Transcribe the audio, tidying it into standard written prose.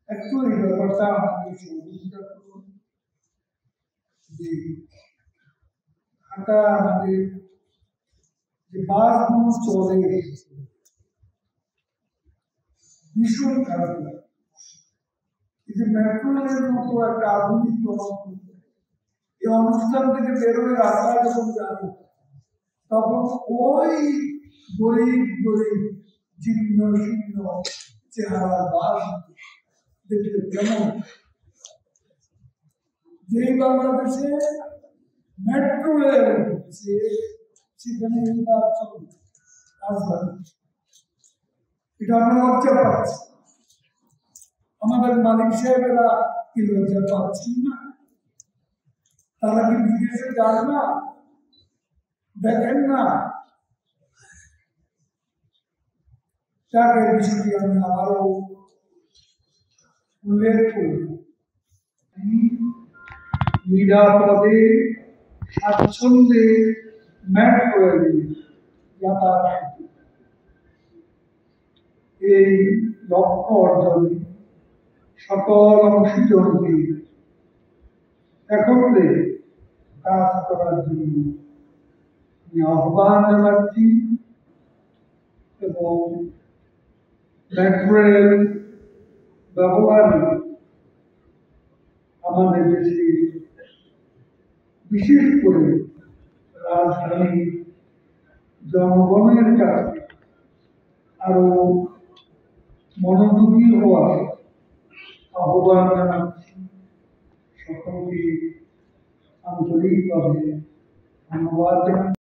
একটু এই ব্যাপারটা আমাকে সহযোগিতা করুন যে ঢাকা আমাদের যে বাসগুলো চলে ভীষণ খারাপ লাগে। এই যে মেট্রো রেলের মতো একটা আধুনিক এই অনুষ্ঠান থেকে বেরোয় রাস্তায় যখন যাবো তখন ওই গরিব গরিব জীর্ণ শীর্ণ চেহারা বাস দেখতে কেমন। যে বাংলাদেশে মেট্রো রেল হচ্ছে সেখানে রাজধানী, এটা আমরা লজ্জা পাচ্ছি। আমাদের মালিক সাহেবেরা কি লজ্জা পাচ্ছেন না? তারা কি বিদেশে যান না? দেখেন না? তার বিষয়টি আমি আবারও উল্লেখ করি। নিরাপদে স্বাচ্ছন্দ্যে মেট্রো রেলে যাতায়াত, এই লক্ষ্য অর্জনে সকল অংশীদারকে একত্রে কাজ করার জন্য আমি আহ্বান জানাচ্ছি এবং মেট্রো রেল ব্যবহারে আমাদের দেশে বিশেষ করে রাজধানীর জনগণের কাছে আরো মনোযোগী হওয়ার আহ্বান জানাচ্ছি। সকলকে আন্তরিকভাবে ধন্যবাদ জানাচ্ছি।